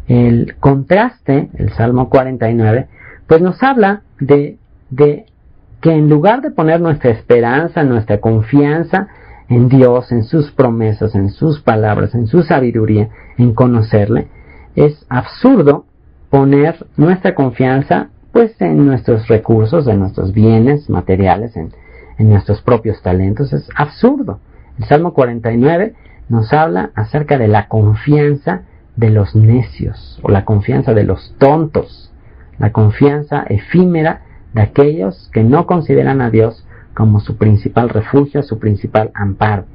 El contraste, el Salmo 49, pues nos habla de que en lugar de poner nuestra esperanza, nuestra confianza en Dios, en sus promesas, en sus palabras, en su sabiduría, en conocerle, es absurdo poner nuestra confianza pues en nuestros recursos, en nuestros bienes materiales, en nuestros propios talentos. Es absurdo. El Salmo 49 nos habla acerca de la confianza de los necios, o la confianza de los tontos, la confianza efímera de aquellos que no consideran a Dios como su principal refugio, su principal amparo.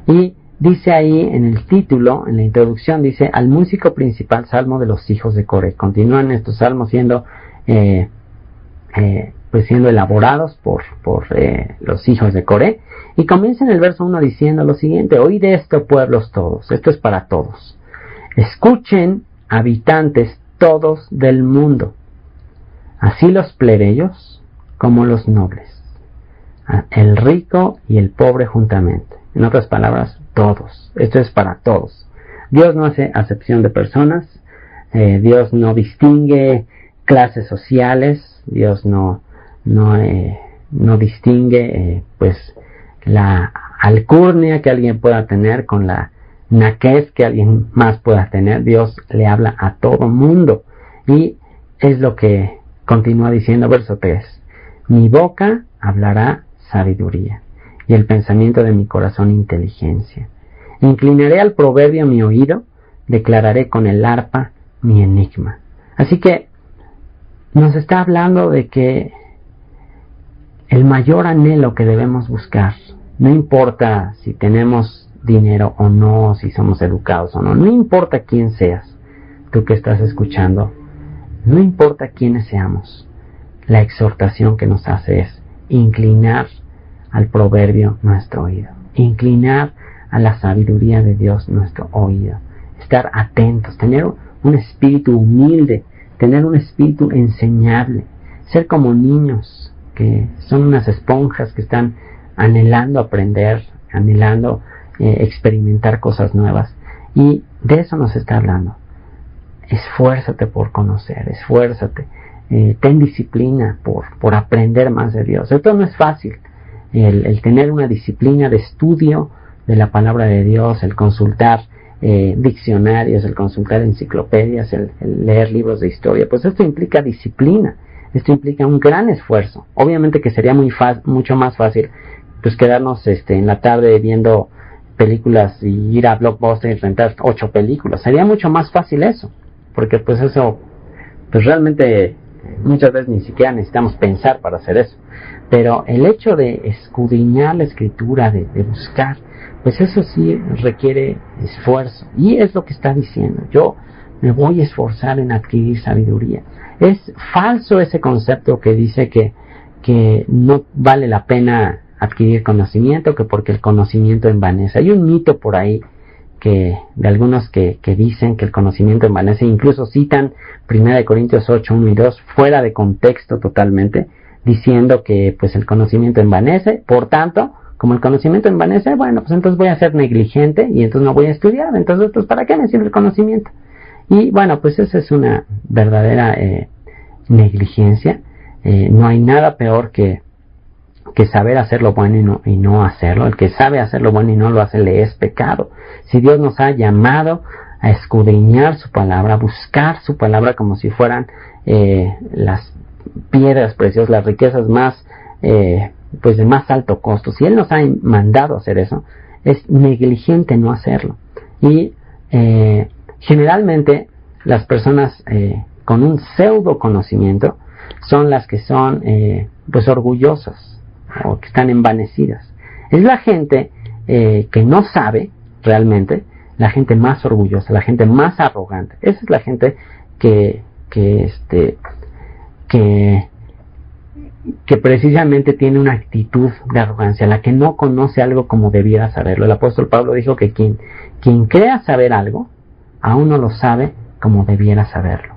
Y dice ahí en el título, en la introducción, dice: al músico principal, salmo de los hijos de Coré. Continúan estos salmos siendo siendo elaborados por los hijos de Coré, y comienza en el verso 1 diciendo lo siguiente: oíd esto, pueblos todos. Esto es para todos. Escuchen, habitantes todos del mundo, así los plebeyos como los nobles, el rico y el pobre juntamente. En otras palabras, todos. Esto es para todos. Dios no hace acepción de personas, Dios no distingue clases sociales, Dios no distingue pues la alcurnia que alguien pueda tener con la naquez que alguien más pueda tener. Dios le habla a todo mundo, y es lo que continúa diciendo verso 3: mi boca hablará sabiduría, y el pensamiento de mi corazón inteligencia. Inclinaré al proverbio mi oído, declararé con el arpa mi enigma. Así que nos está hablando de que el mayor anhelo que debemos buscar, no importa si tenemos dinero o no, si somos educados o no, no importa quién seas, tú que estás escuchando, no importa quiénes seamos, la exhortación que nos hace es inclinar al proverbio nuestro oído, inclinar a la sabiduría de Dios nuestro oído, estar atentos, tener un espíritu humilde, tener un espíritu enseñable, ser como niños que son unas esponjas que están anhelando aprender, anhelando experimentar cosas nuevas. Y de eso nos está hablando. Esfuérzate por conocer, esfuérzate, ten disciplina por aprender más de Dios. Esto no es fácil, el tener una disciplina de estudio de la palabra de Dios, el consultar diccionarios, el consultar enciclopedias, el leer libros de historia. Pues esto implica disciplina, esto implica un gran esfuerzo. Obviamente que sería mucho más fácil pues quedarnos en la tarde viendo películas y ir a Blockbuster y rentar 8 películas. Sería mucho más fácil eso, porque pues eso, pues realmente muchas veces ni siquiera necesitamos pensar para hacer eso. Pero el hecho de escudriñar la escritura, de buscar, pues eso sí requiere esfuerzo. Y es lo que está diciendo: yo me voy a esforzar en adquirir sabiduría. Es falso ese concepto que dice que no vale la pena adquirir conocimiento, que porque el conocimiento envanece. Hay un mito por ahí de algunos que dicen que el conocimiento envanece, incluso citan 1 Corintios 8, 1 y 2 fuera de contexto totalmente, diciendo que pues el conocimiento envanece, por tanto, como el conocimiento envanece, bueno, pues entonces voy a ser negligente y entonces no voy a estudiar, entonces pues ¿para qué me sirve el conocimiento? Y bueno, pues esa es una verdadera negligencia. No hay nada peor que saber hacer lo bueno y no hacerlo. El que sabe hacer lo bueno y no lo hace le es pecado. Si Dios nos ha llamado a escudriñar su palabra, a buscar su palabra como si fueran las piedras preciosas, las riquezas más pues de más alto costo, si Él nos ha mandado a hacer eso, es negligente no hacerlo. Y generalmente las personas con un pseudo conocimiento son las que son pues orgullosas o que están envanecidas. Es la gente que no sabe realmente, la gente más orgullosa, la gente más arrogante. Esa es la gente que precisamente tiene una actitud de arrogancia, la que no conoce algo como debiera saberlo. El apóstol Pablo dijo que quien crea saber algo, aún no lo sabe como debiera saberlo.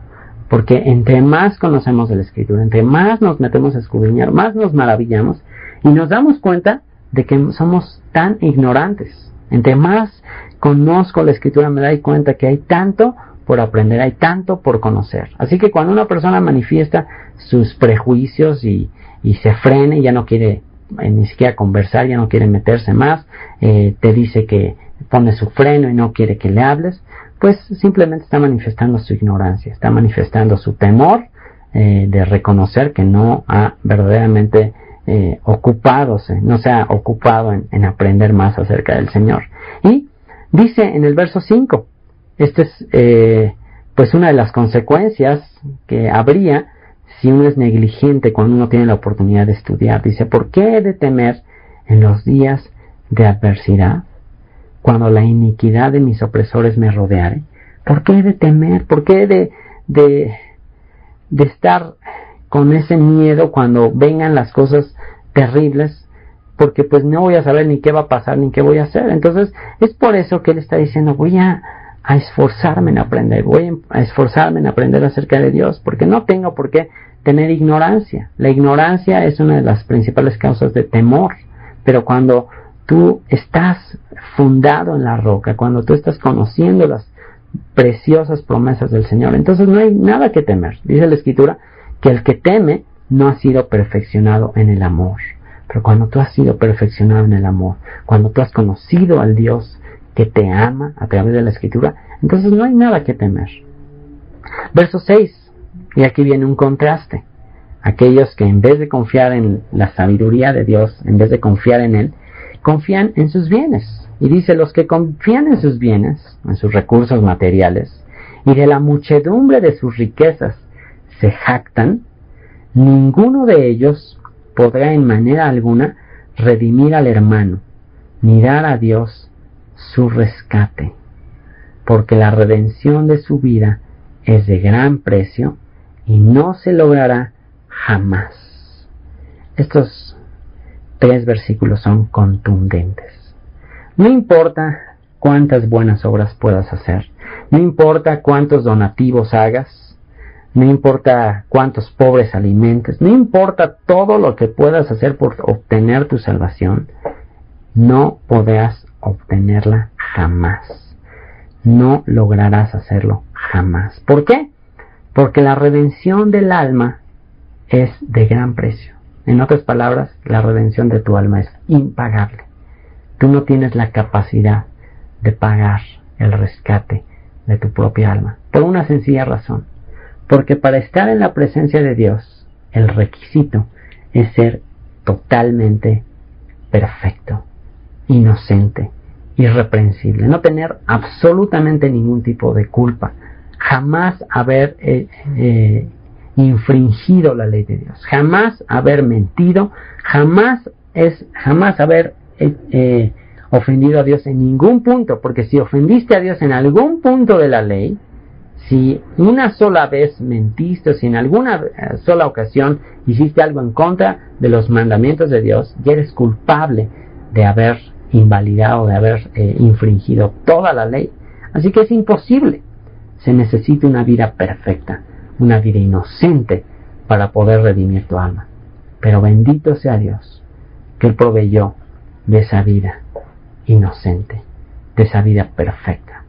Porque entre más conocemos de la Escritura, entre más nos metemos a escudriñar, más nos maravillamos y nos damos cuenta de que somos tan ignorantes. Entre más conozco la Escritura, me doy cuenta que hay tanto por aprender, hay tanto por conocer. Así que cuando una persona manifiesta sus prejuicios y se frena y ya no quiere ni siquiera conversar, ya no quiere meterse más, te dice que pone su freno y no quiere que le hables, pues simplemente está manifestando su ignorancia, está manifestando su temor de reconocer que no ha verdaderamente no se ha ocupado en aprender más acerca del Señor. Y dice en el verso 5, esta es pues una de las consecuencias que habría si uno es negligente cuando uno tiene la oportunidad de estudiar. Dice, ¿por qué he de temer en los días de adversidad, cuando la iniquidad de mis opresores me rodeare? ¿Por qué he de temer? ¿Por qué he de estar con ese miedo cuando vengan las cosas terribles? Porque pues no voy a saber ni qué va a pasar ni qué voy a hacer. Entonces es por eso que él está diciendo, voy a esforzarme en aprender, voy a esforzarme en aprender acerca de Dios, porque no tengo por qué tener ignorancia. La ignorancia es una de las principales causas de temor, pero cuando tú estás fundado en la roca, cuando tú estás conociendo las preciosas promesas del Señor, entonces no hay nada que temer. Dice la Escritura que el que teme no ha sido perfeccionado en el amor. Pero cuando tú has sido perfeccionado en el amor, cuando tú has conocido al Dios que te ama a través de la Escritura, entonces no hay nada que temer. Verso 6, y aquí viene un contraste. Aquellos que en vez de confiar en la sabiduría de Dios, en vez de confiar en Él, confían en sus bienes. Y dice, los que confían en sus bienes, en sus recursos materiales, y de la muchedumbre de sus riquezas se jactan, ninguno de ellos podrá en manera alguna redimir al hermano, ni dar a Dios su rescate, porque la redención de su vida es de gran precio y no se logrará jamás. Estos 3 versículos son contundentes. No importa cuántas buenas obras puedas hacer, no importa cuántos donativos hagas, no importa cuántos pobres alimentes, no importa todo lo que puedas hacer por obtener tu salvación, no podrás obtenerla jamás. No lograrás hacerlo jamás. ¿Por qué? Porque la redención del alma es de gran precio. En otras palabras, la redención de tu alma es impagable. Tú no tienes la capacidad de pagar el rescate de tu propia alma. Por una sencilla razón. Porque para estar en la presencia de Dios, el requisito es ser totalmente perfecto, inocente, irreprensible, no tener absolutamente ningún tipo de culpa, jamás haber infringido la ley de Dios, jamás haber mentido, jamás haber ofendido a Dios en ningún punto, porque si ofendiste a Dios en algún punto de la ley, si una sola vez mentiste o si en alguna sola ocasión hiciste algo en contra de los mandamientos de Dios, ya eres culpable de haber invalidado, de haber infringido toda la ley. Así que es imposible. Se necesita una vida perfecta, una vida inocente para poder redimir tu alma. Pero bendito sea Dios, que Él proveyó de esa vida inocente, de esa vida perfecta,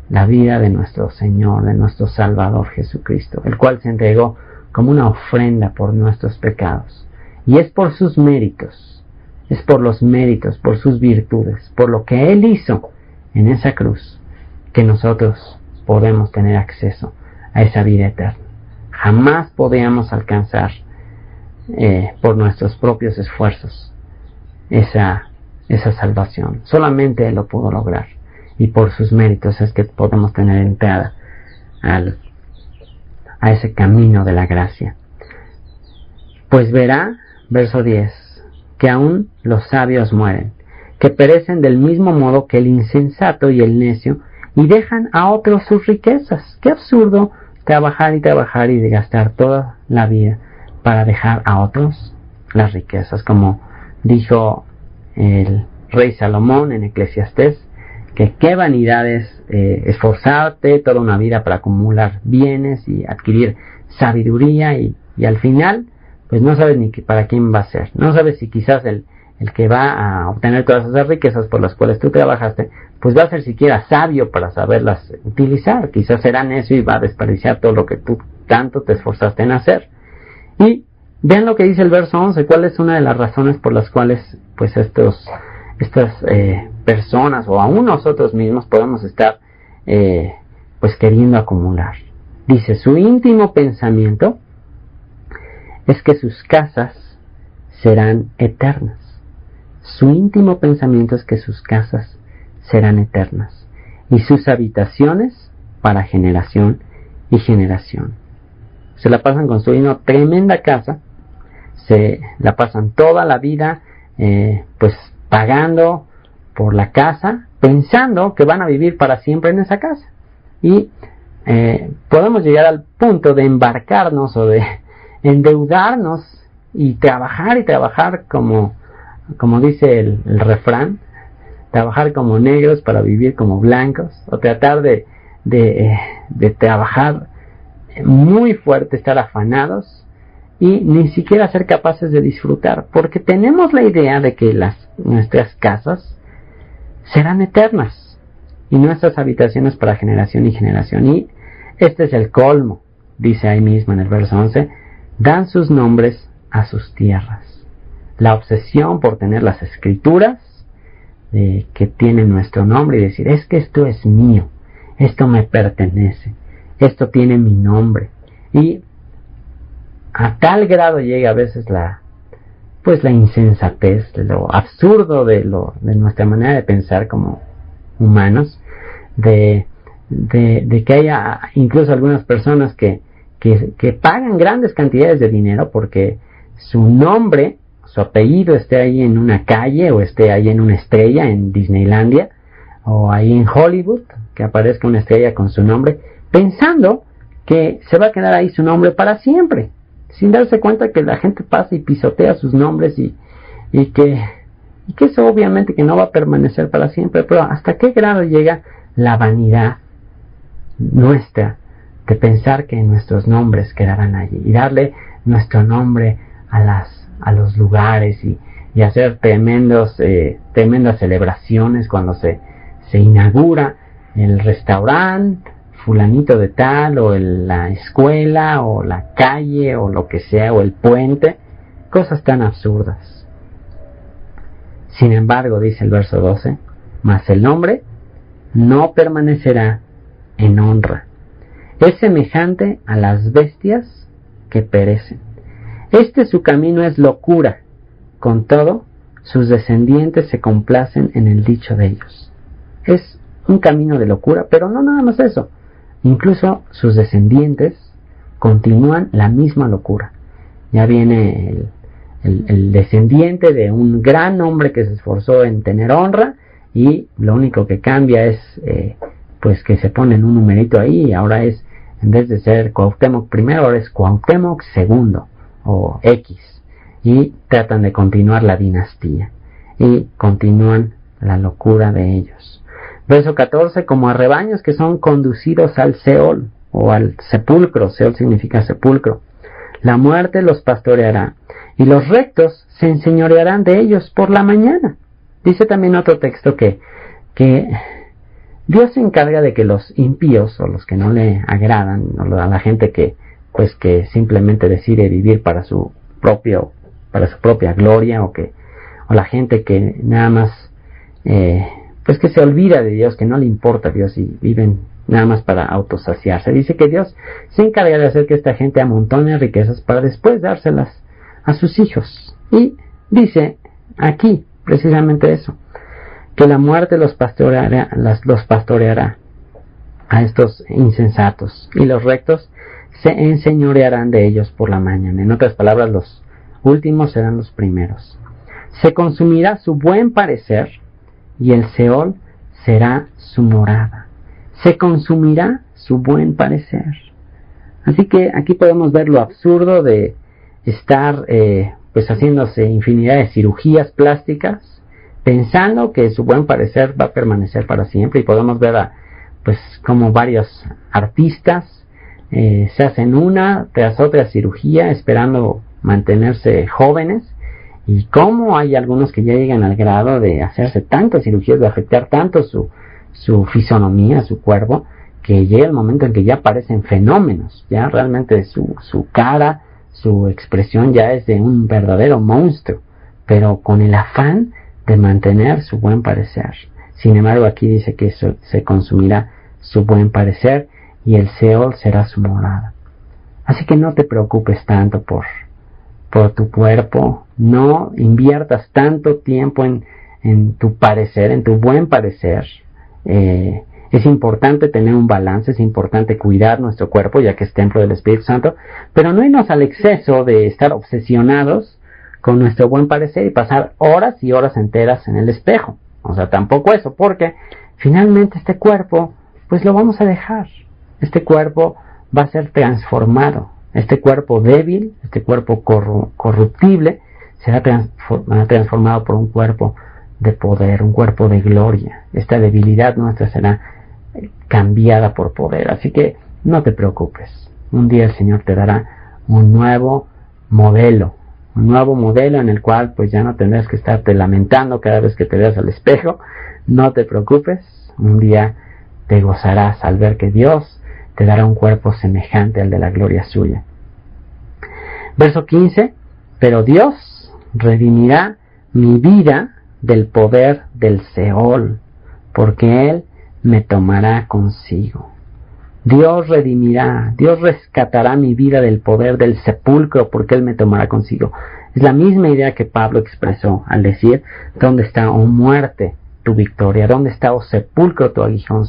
la vida de nuestro Señor, de nuestro Salvador Jesucristo, el cual se entregó como una ofrenda por nuestros pecados. Y es por sus méritos, es por los méritos, por sus virtudes, por lo que Él hizo en esa cruz, que nosotros podemos tener acceso a esa vida eterna. Jamás podíamos alcanzar por nuestros propios esfuerzos esa salvación. Solamente Él lo pudo lograr. Y por sus méritos es que podemos tener entrada a ese camino de la gracia. Pues verá, verso 10, que aún los sabios mueren, que perecen del mismo modo que el insensato y el necio, y dejan a otros sus riquezas. Qué absurdo trabajar y gastar toda la vida para dejar a otros las riquezas, como dijo el rey Salomón en Eclesiastés, que qué vanidad es esforzarte toda una vida para acumular bienes y adquirir sabiduría y al final pues no sabes ni para quién va a ser, no sabes si quizás el el que va a obtener todas esas riquezas por las cuales tú trabajaste, pues va a ser siquiera sabio para saberlas utilizar. Quizás será necio y va a desperdiciar todo lo que tú tanto te esforzaste en hacer. Y vean lo que dice el verso 11, cuál es una de las razones por las cuales pues estas personas o aún nosotros mismos podemos estar pues queriendo acumular. Dice, su íntimo pensamiento es que sus casas serán eternas. Su íntimo pensamiento es que sus casas serán eternas y sus habitaciones para generación y generación. Se la pasan construyendo tremenda casa, se la pasan toda la vida pues pagando por la casa, pensando que van a vivir para siempre en esa casa. Y podemos llegar al punto de embarcarnos o de endeudarnos y trabajar como dice el refrán, trabajar como negros para vivir como blancos, o tratar de trabajar muy fuerte, estar afanados y ni siquiera ser capaces de disfrutar, porque tenemos la idea de que nuestras casas serán eternas y nuestras habitaciones para generación y generación. Y este es el colmo, dice ahí mismo en el verso 11, dan sus nombres a sus tierras. La obsesión por tener las escrituras que tienen nuestro nombre y decir, es que esto es mío, esto me pertenece, esto tiene mi nombre. Y a tal grado llega a veces la insensatez, lo absurdo de nuestra manera de pensar como humanos, de que haya incluso algunas personas que pagan grandes cantidades de dinero porque su nombre, su apellido esté ahí en una calle o esté ahí en una estrella en Disneylandia o ahí en Hollywood, que aparezca una estrella con su nombre, pensando que se va a quedar ahí su nombre para siempre, sin darse cuenta que la gente pasa y pisotea sus nombres y que eso obviamente que no va a permanecer para siempre. Pero ¿hasta qué grado llega la vanidad nuestra de pensar que nuestros nombres quedarán allí y darle nuestro nombre a los lugares y hacer tremendas celebraciones cuando se inaugura el restaurante fulanito de tal o la escuela o la calle o lo que sea o el puente, cosas tan absurdas? Sin embargo, dice el verso 12, mas el nombre no permanecerá en honra. Es semejante a las bestias que perecen. Su camino es locura. Con todo, sus descendientes se complacen en el dicho de ellos. Es un camino de locura, pero no nada más eso. Incluso sus descendientes continúan la misma locura. Ya viene el descendiente de un gran hombre que se esforzó en tener honra y lo único que cambia es pues que se pone un numerito ahí y ahora es, en vez de ser Cuauhtémoc primero, ahora es Cuauhtémoc segundo o X, y tratan de continuar la dinastía y continúan la locura de ellos. Verso 14, como a rebaños que son conducidos al Seol o al sepulcro. Seol significa sepulcro. La muerte los pastoreará y los rectos se enseñorearán de ellos por la mañana. Dice también otro texto que Dios se encarga de que los impíos o los que no le agradan, o a la gente que simplemente decide vivir para su propia gloria, o la gente que nada más que se olvida de Dios, que no le importa a Dios y viven nada más para autosaciarse. Dice que Dios se encarga de hacer que esta gente amontone riquezas para después dárselas a sus hijos. Y dice aquí precisamente eso, que la muerte los pastoreará a estos insensatos y los rectos se enseñorearán de ellos por la mañana. En otras palabras, los últimos serán los primeros. Se consumirá su buen parecer y el Seol será su morada. Se consumirá su buen parecer. Así que aquí podemos ver lo absurdo de estar haciéndose infinidad de cirugías plásticas pensando que su buen parecer va a permanecer para siempre, y podemos ver como varios artistas se hacen una tras otra cirugía esperando mantenerse jóvenes Y cómo hay algunos que ya llegan al grado de hacerse tantas cirugías, de afectar tanto su fisonomía, su cuerpo, que llega el momento en que ya aparecen fenómenos, ya realmente su cara, su expresión ya es de un verdadero monstruo, pero con el afán de mantener su buen parecer. Sin embargo, aquí dice que se consumirá su buen parecer y el Seol será su morada. Así que no te preocupes tanto por tu cuerpo, no inviertas tanto tiempo en tu parecer, en tu buen parecer. Es importante tener un balance, es importante cuidar nuestro cuerpo, ya que es templo del Espíritu Santo, pero no irnos al exceso de estar obsesionados con nuestro buen parecer y pasar horas y horas enteras en el espejo. O sea, tampoco eso, porque finalmente este cuerpo, pues lo vamos a dejar. Este cuerpo va a ser transformado. Este cuerpo débil, este cuerpo corruptible, será transformado por un cuerpo de poder, un cuerpo de gloria. Esta debilidad nuestra será cambiada por poder. Así que no te preocupes. Un día el Señor te dará un nuevo modelo en el cual pues ya no tendrás que estarte lamentando cada vez que te veas al espejo. No te preocupes. Un día te gozarás al ver que Dios te dará un cuerpo semejante al de la gloria suya. Verso 15. Pero Dios redimirá mi vida del poder del Seol, porque Él me tomará consigo. Dios redimirá, Dios rescatará mi vida del poder del sepulcro, porque Él me tomará consigo. Es la misma idea que Pablo expresó al decir: ¿dónde está, oh muerte, tu victoria? ¿Dónde está, oh sepulcro, tu aguijón?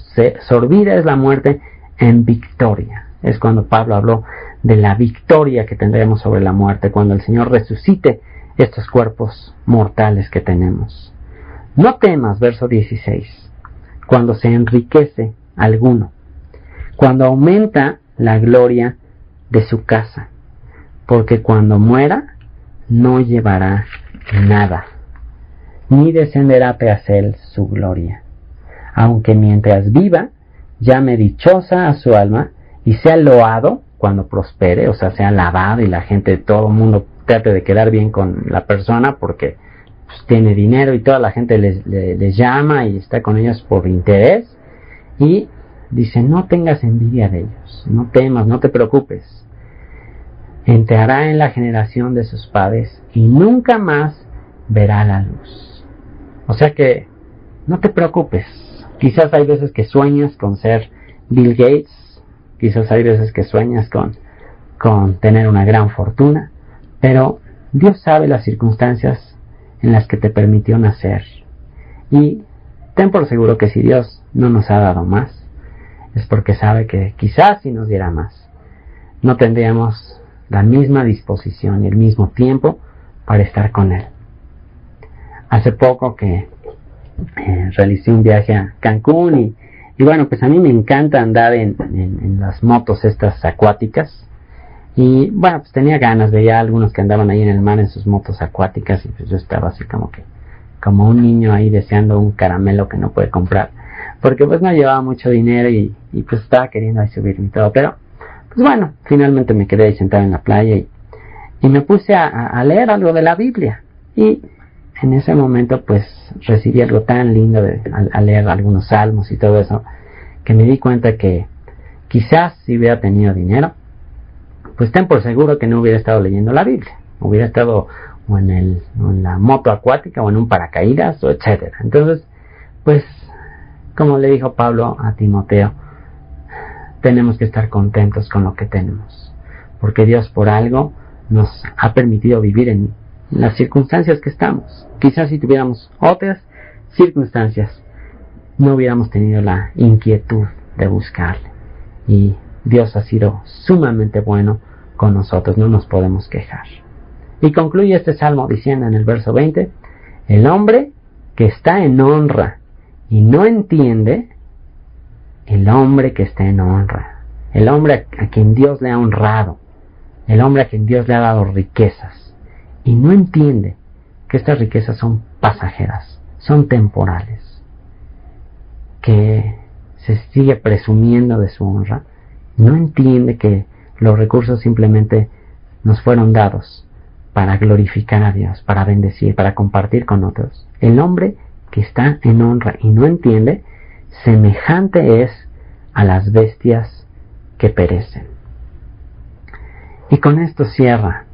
Sorbida es la muerte en victoria. Es cuando Pablo habló de la victoria que tendremos sobre la muerte, cuando el Señor resucite estos cuerpos mortales que tenemos. No temas, verso 16, cuando se enriquece alguno, cuando aumenta la gloria de su casa, porque cuando muera no llevará nada, ni descenderá tras él su gloria. Aunque mientras viva, llame dichosa a su alma y sea loado cuando prospere, o sea, sea alabado y la gente, todo el mundo trate de quedar bien con la persona porque pues, tiene dinero y toda la gente les llama y está con ellos por interés. Y dice: no tengas envidia de ellos, no temas, no te preocupes. Entrará en la generación de sus padres y nunca más verá la luz. O sea que no te preocupes. Quizás hay veces que sueñas con ser Bill Gates, quizás hay veces que sueñas con tener una gran fortuna, pero Dios sabe las circunstancias en las que te permitió nacer. Y ten por seguro que si Dios no nos ha dado más, es porque sabe que quizás si nos diera más, no tendríamos la misma disposición y el mismo tiempo para estar con Él. Hace poco que realicé un viaje a Cancún y bueno, pues a mí me encanta andar en las motos estas acuáticas. Y bueno, pues tenía ganas, veía a algunos que andaban ahí en el mar en sus motos acuáticas y pues yo estaba así como un niño ahí deseando un caramelo que no puede comprar, porque pues no llevaba mucho dinero y pues estaba queriendo ahí subirme y todo, pero pues bueno, finalmente me quedé ahí sentado en la playa y me puse a leer algo de la Biblia y en ese momento pues recibí algo tan lindo al leer algunos salmos y todo eso, que me di cuenta que quizás si hubiera tenido dinero, pues ten por seguro que no hubiera estado leyendo la Biblia, hubiera estado o en la moto acuática o en un paracaídas o etcétera. Entonces, pues como le dijo Pablo a Timoteo, tenemos que estar contentos con lo que tenemos, porque Dios por algo nos ha permitido vivir en las circunstancias que estamos. Quizás si tuviéramos otras circunstancias no hubiéramos tenido la inquietud de buscarle, y Dios ha sido sumamente bueno con nosotros, no nos podemos quejar. Y concluye este salmo diciendo en el verso 20: el hombre que está en honra y no entiende, el hombre que está en honra, el hombre a quien Dios le ha honrado, el hombre a quien Dios le ha dado riquezas y no entiende que estas riquezas son pasajeras, son temporales, que se sigue presumiendo de su honra, no entiende que los recursos simplemente nos fueron dados para glorificar a Dios, para bendecir, para compartir con otros. El hombre que está en honra y no entiende, semejante es a las bestias que perecen. Y con esto cierra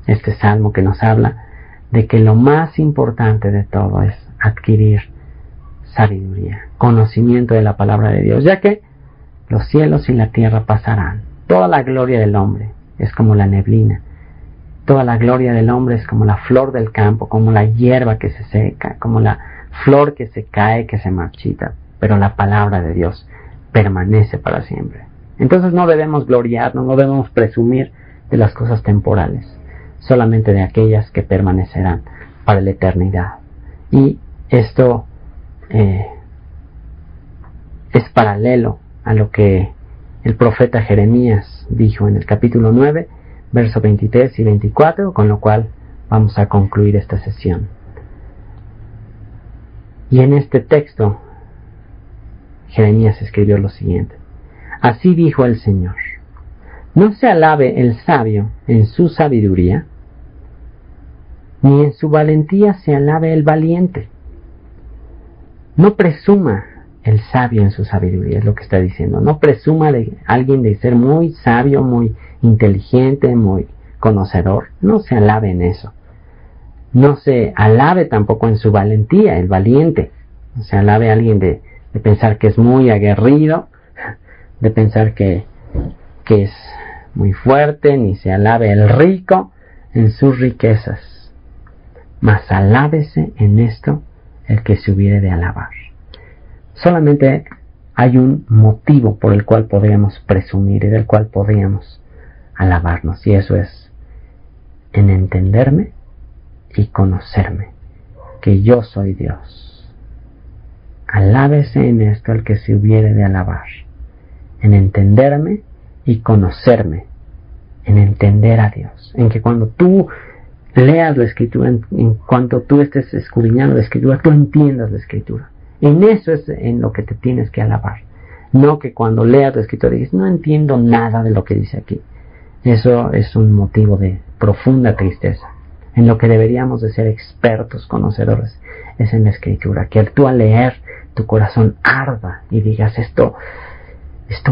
este salmo que nos habla de que lo más importante de todo es adquirir sabiduría, conocimiento de la palabra de Dios, ya que los cielos y la tierra pasarán. Toda la gloria del hombre es como la neblina. Toda la gloria del hombre es como la flor del campo, como la hierba que se seca, como la flor que se cae, que se marchita. Pero la palabra de Dios permanece para siempre. Entonces no debemos gloriarnos, no debemos presumir de las cosas temporales, solamente de aquellas que permanecerán para la eternidad. Y esto es paralelo a lo que el profeta Jeremías dijo en el capítulo 9, versos 23 y 24, con lo cual vamos a concluir esta sesión. Y en este texto, Jeremías escribió lo siguiente: así dijo el Señor, no se alabe el sabio en su sabiduría, ni en su valentía se alabe el valiente. No presuma el sabio en su sabiduría, es lo que está diciendo. No presuma de alguien de ser muy sabio, muy inteligente, muy conocedor. No se alabe en eso. No se alabe tampoco en su valentía, el valiente. No se alabe a alguien de pensar que es muy aguerrido, de pensar que es muy fuerte, ni se alabe el rico en sus riquezas. Mas alábese en esto el que se hubiere de alabar. Solamente hay un motivo por el cual podríamos presumir y del cual podríamos alabarnos, y eso es en entenderme y conocerme, que yo soy Dios. Alábese en esto el que se hubiere de alabar, en entenderme y conocerme, en entender a Dios, en que cuando tú leas la Escritura, en cuanto tú estés escudriñando la Escritura, tú entiendas la Escritura. En eso es en lo que te tienes que alabar. No que cuando leas la Escritura dices, no entiendo nada de lo que dice aquí. Eso es un motivo de profunda tristeza. En lo que deberíamos de ser expertos, conocedores, es en la Escritura. Que tú al leer, tu corazón arda y digas, esto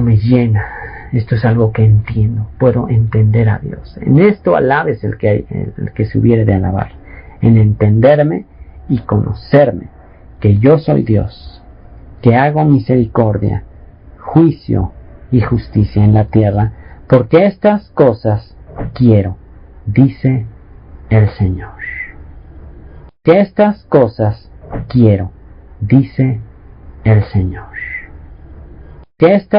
me llena. Esto es algo que entiendo. Puedo entender a Dios. En esto alabes el que se hubiere de alabar. En entenderme y conocerme, que yo soy Dios, que hago misericordia, juicio y justicia en la tierra, porque estas cosas quiero, dice el Señor. Que estas cosas quiero, dice el Señor. Que estas